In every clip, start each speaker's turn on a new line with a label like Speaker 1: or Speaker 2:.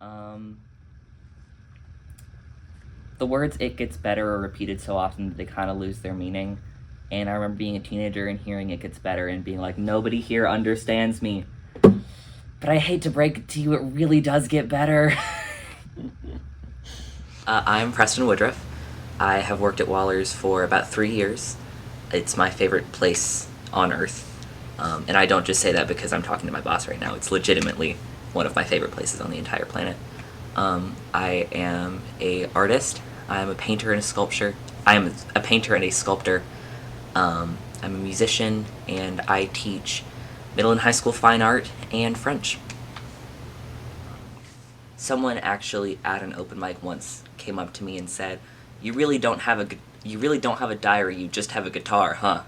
Speaker 1: Um, the words "it gets better" are repeated so often that they kind of lose their meaning. And I remember being a teenager and hearing "it gets better" and being like, nobody here understands me. But I hate to break it to you, it really does get better. I'm Preston Woodruff. I have worked at Waller's for about 3 years. It's my favorite place on earth. And I don't just say that because I'm talking to my boss right now. It's legitimately one of my favorite places on the entire planet. I am a artist. I'm a painter and a sculptor. I am a painter and a sculptor. I'm a musician, and I teach middle and high school fine art and French. Someone actually at an open mic once came up to me and said, "You really don't have a diary. You just have a guitar, huh?"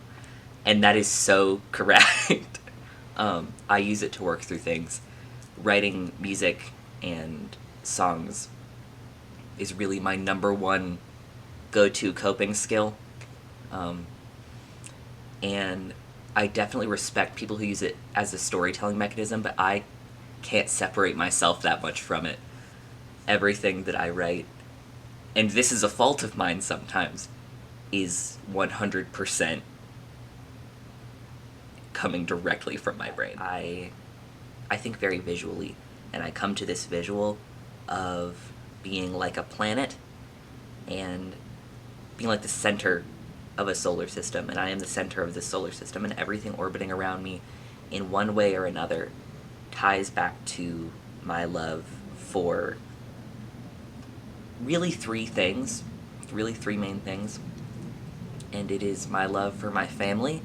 Speaker 1: And that is so correct. I use it to work through things. Writing music and songs is really my number one go-to coping skill. And I definitely respect people who use it as a storytelling mechanism, but I can't separate myself that much from it. Everything that I write, and this is a fault of mine sometimes, is 100% coming directly from my brain. I think very visually, and I come to this visual of being like a planet and being like the center of a solar system, and I am the center of this solar system, and everything orbiting around me in one way or another ties back to my love for really three main things. And it is my love for my family,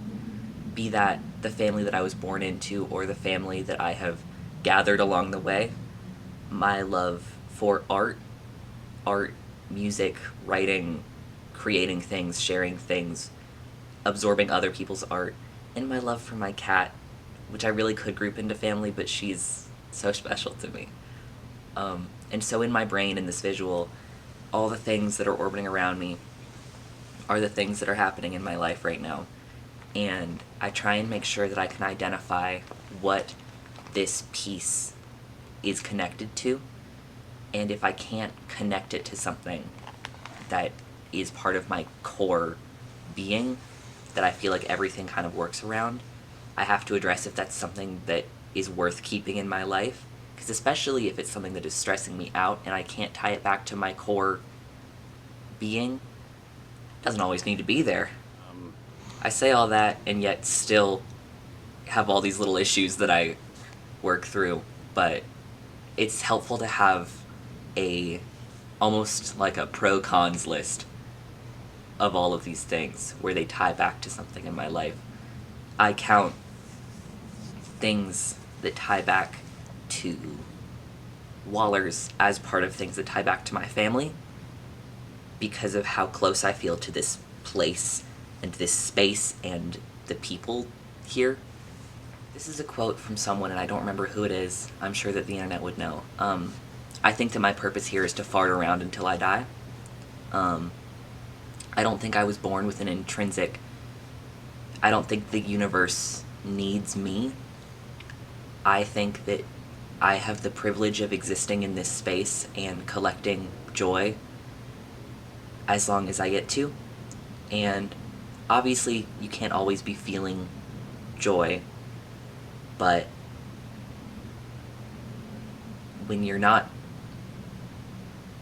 Speaker 1: be that the family that I was born into or the family that I have gathered along the way. My love for art, music, writing, creating things, sharing things, absorbing other people's art, and my love for my cat, which I really could group into family, but she's so special to me. And so in my brain, in this visual, all the things that are orbiting around me are the things that are happening in my life right now. And I try and make sure that I can identify what this piece is connected to. And if I can't connect it to something that is part of my core being, that I feel like everything kind of works around, I have to address if that's something that is worth keeping in my life. Because especially if it's something that is stressing me out and I can't tie it back to my core being, it doesn't always need to be there. I say all that and yet still have all these little issues that I work through, but it's helpful to have a almost like a pro-cons list of all of these things where they tie back to something in my life. I count things that tie back to Waller's as part of things that tie back to my family because of how close I feel to this place and this space and the people here. This is a quote from someone, and I don't remember who it is. I'm sure that the internet would know. I think that my purpose here is to fart around until I die. I don't think I was born with an intrinsic... I don't think the universe needs me. I think that I have the privilege of existing in this space and collecting joy as long as I get to. And obviously, you can't always be feeling joy, but when you're not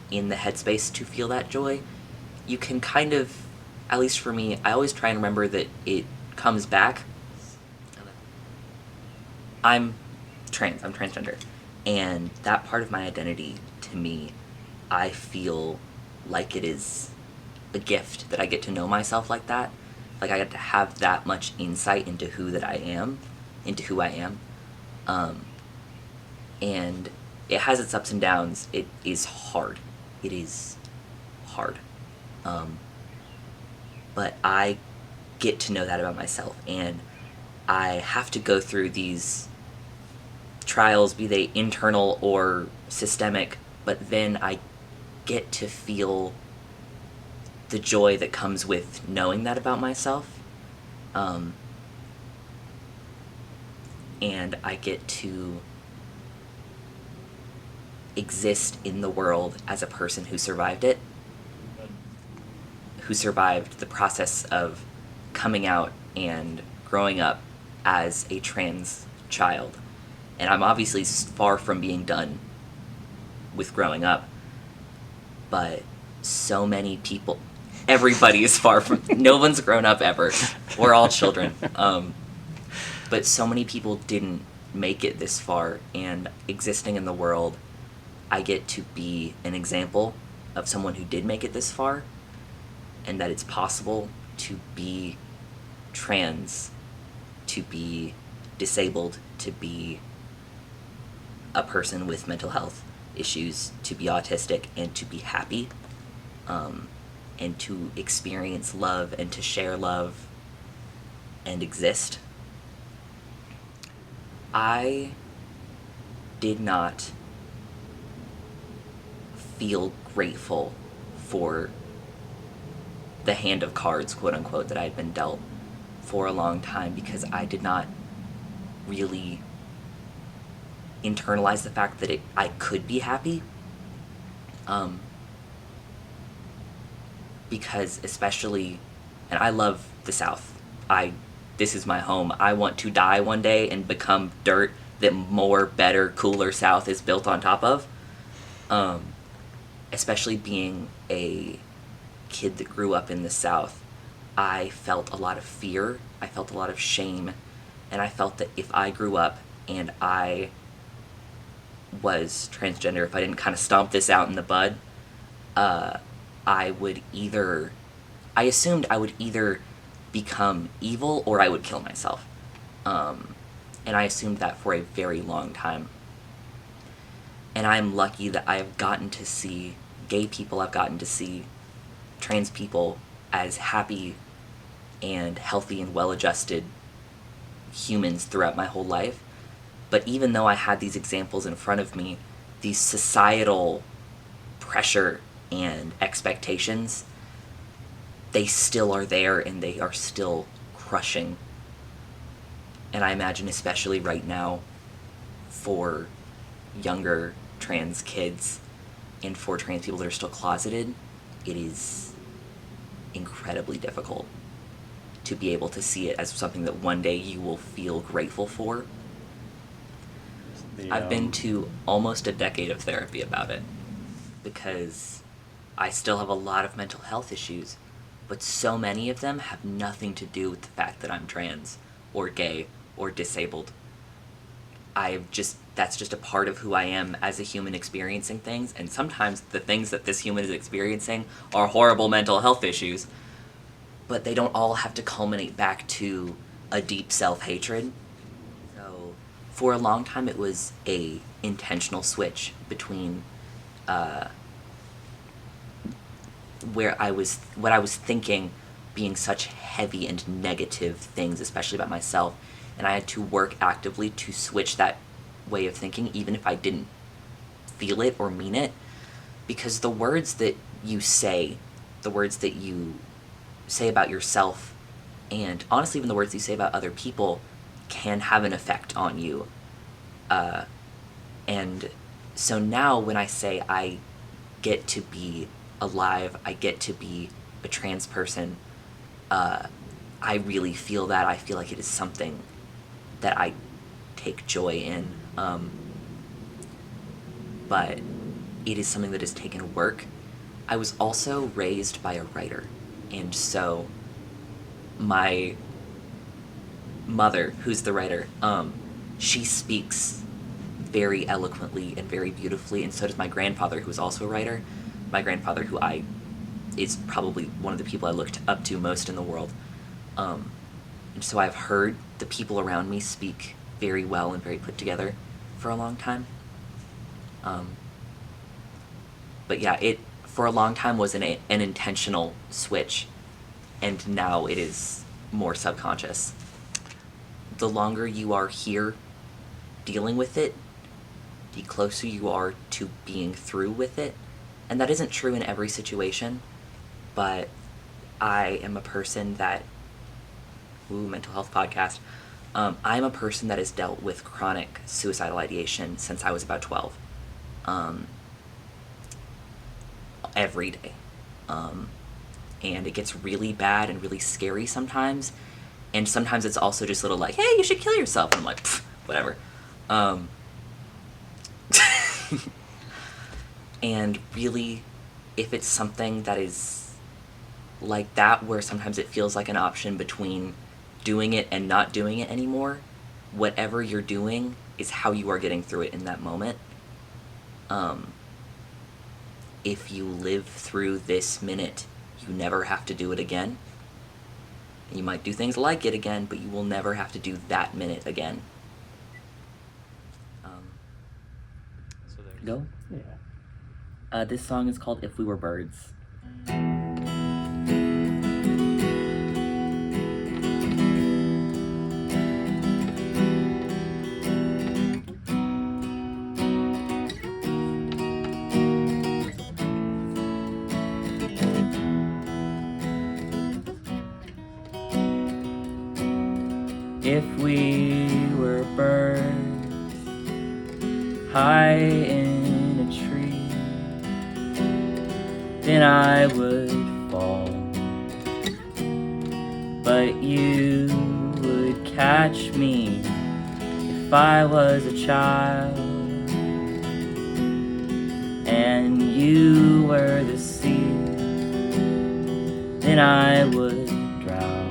Speaker 1: in the headspace to feel that joy, you can kind of, at least for me, I always try and remember that it comes back. I'm transgender, and that part of my identity, to me, I feel like it is a gift that I get to know myself like that. Like I get to have that much insight into who I am. And it has its ups and downs. It is hard. It is hard. But I get to know that about myself, and I have to go through these trials, be they internal or systemic, but then I get to feel the joy that comes with knowing that about myself. And I get to exist in the world as a person who survived it, who survived the process of coming out and growing up as a trans child. And I'm obviously far from being done with growing up, but so many people, everybody is far from, no one's grown up ever. We're all children. But so many people didn't make it this far, and existing in the world, I get to be an example of someone who did make it this far, and that it's possible to be trans, to be disabled, to be a person with mental health issues, to be autistic, and to be happy, and to experience love and to share love and exist. I did not feel grateful for the hand of cards, quote unquote, that I had been dealt for a long time, because I did not really internalize the fact that I could be happy. Because especially, and I love the South. This is my home. I want to die one day and become dirt that more, better, cooler South is built on top of. Especially being a kid that grew up in the South, I felt a lot of fear, I felt a lot of shame, and I felt that if I grew up and I was transgender, if I didn't kind of stomp this out in the bud, I assumed I would either become evil or I would kill myself. And I assumed that for a very long time. And I'm lucky that I've gotten to see gay people, I've gotten to see trans people as happy and healthy and well-adjusted humans throughout my whole life. But even though I had these examples in front of me, these societal pressure and expectations, they still are there and they are still crushing. And I imagine especially right now for younger trans kids and for trans people that are still closeted, it is incredibly difficult to be able to see it as something that one day you will feel grateful for. I've been to almost a decade of therapy about it, because I still have a lot of mental health issues, but so many of them have nothing to do with the fact that I'm trans or gay or disabled. That's just a part of who I am as a human experiencing things, and sometimes the things that this human is experiencing are horrible mental health issues, but they don't all have to culminate back to a deep self-hatred. So for a long time it was a intentional switch between what I was thinking being such heavy and negative things, especially about myself, and I had to work actively to switch that way of thinking, even if I didn't feel it or mean it, because the words that you say about yourself, and honestly even the words you say about other people, can have an effect on you. And so now when I say I get to be alive, I get to be a trans person, I really feel that. I feel like it is something that I take joy in. But it is something that has taken work. I was also raised by a writer, and so my mother, who's the writer, she speaks very eloquently and very beautifully, and so does my grandfather, who is also a writer. My grandfather, who is probably one of the people I looked up to most in the world. And so I've heard the people around me speak very well and very put together for a long time. But yeah, it for a long time was an intentional switch, and now it is more subconscious. The longer you are here dealing with it, the closer you are to being through with it. And that isn't true in every situation, but I am a person that, mental health podcast, I'm a person that has dealt with chronic suicidal ideation since I was about 12. um, every day. And it gets really bad and really scary sometimes. And sometimes it's also just little like, hey, you should kill yourself. And I'm like, whatever. And really, if it's something that is like that, where sometimes it feels like an option between doing it and not doing it anymore, whatever you're doing is how you are getting through it in that moment. If you live through this minute, you never have to do it again. You might do things like it again, but you will never have to do that minute again.
Speaker 2: So there's...
Speaker 1: Go?
Speaker 3: Yeah.
Speaker 1: This song is called If We Were Birds. If we were birds high in a tree, then I would fall, but you would catch me if I was a child, and you were the sea, then I would drown.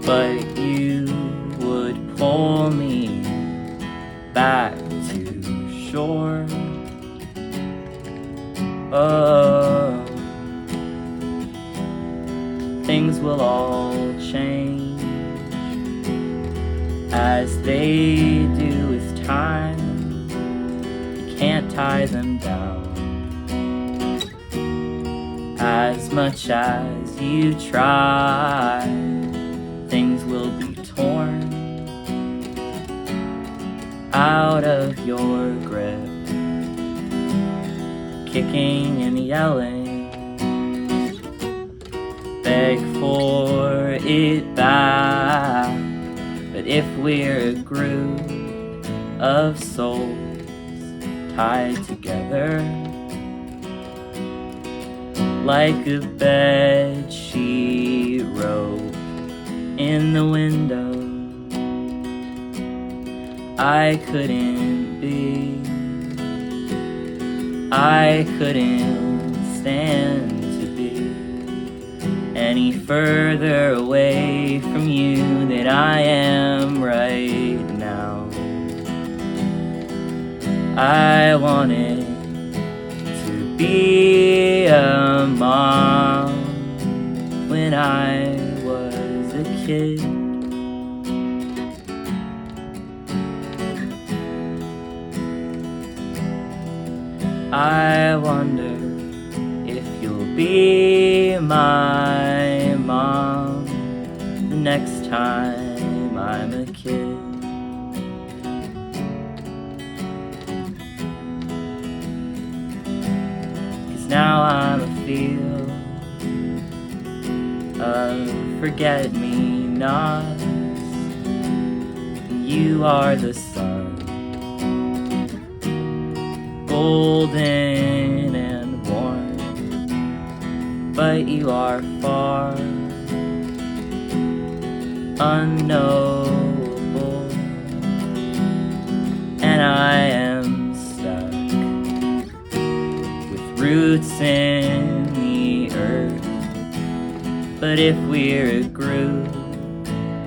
Speaker 1: But you would pull me back to shore. Oh, things will all change as they do with time. You can't tie them down as much as you try. Things will be torn out of your grip, kicking and yelling, beg for it back. But if we're a group of souls tied together like a bed sheet rope in the window, I couldn't stand to be any further away from you than I am right now. I wanted to be a mom when I was a kid. I wonder if you'll be my mom the next time I'm a kid. 'Cause now I'm a field of forget-me-nots, and you are the sun, golden and warm, but you are far, unknowable, and I am stuck with roots in the earth. But if we're a group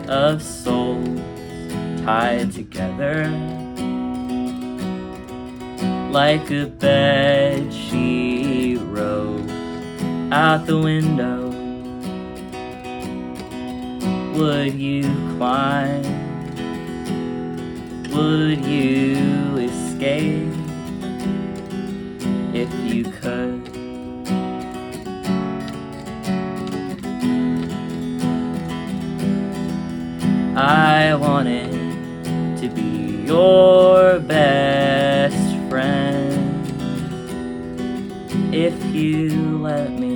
Speaker 1: of souls tied together like a bed sheet rope out the window, would you climb? Would you escape if you could? I wanted to be your best friend if you let me.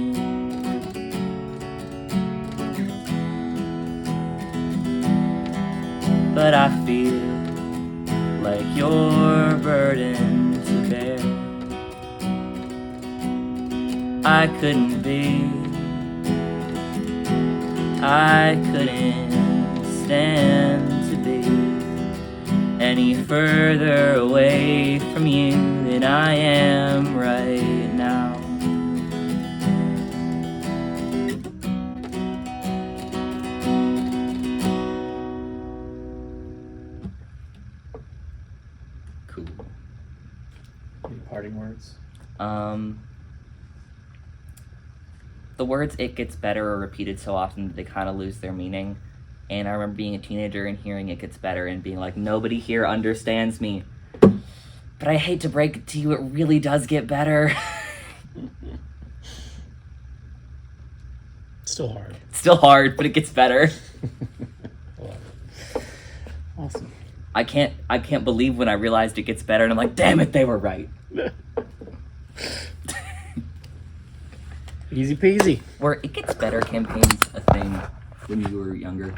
Speaker 1: But I feel like your burden
Speaker 3: I couldn't be. I couldn't stand to be any further away from you than I am right now. Cool.
Speaker 4: Any parting words?
Speaker 3: The words "it gets better" are repeated so often that they kind of lose their meaning. And I remember being a teenager and hearing "it gets better" and being like, nobody here understands me. But I hate to break it to you, it really does get better.
Speaker 4: Still hard.
Speaker 3: Still hard, but it gets better.
Speaker 4: I love it. Awesome.
Speaker 3: I can't believe when I realized it gets better and I'm like, damn it, they were right.
Speaker 4: Easy peasy.
Speaker 3: Were "it gets better" campaigns a thing when you were younger?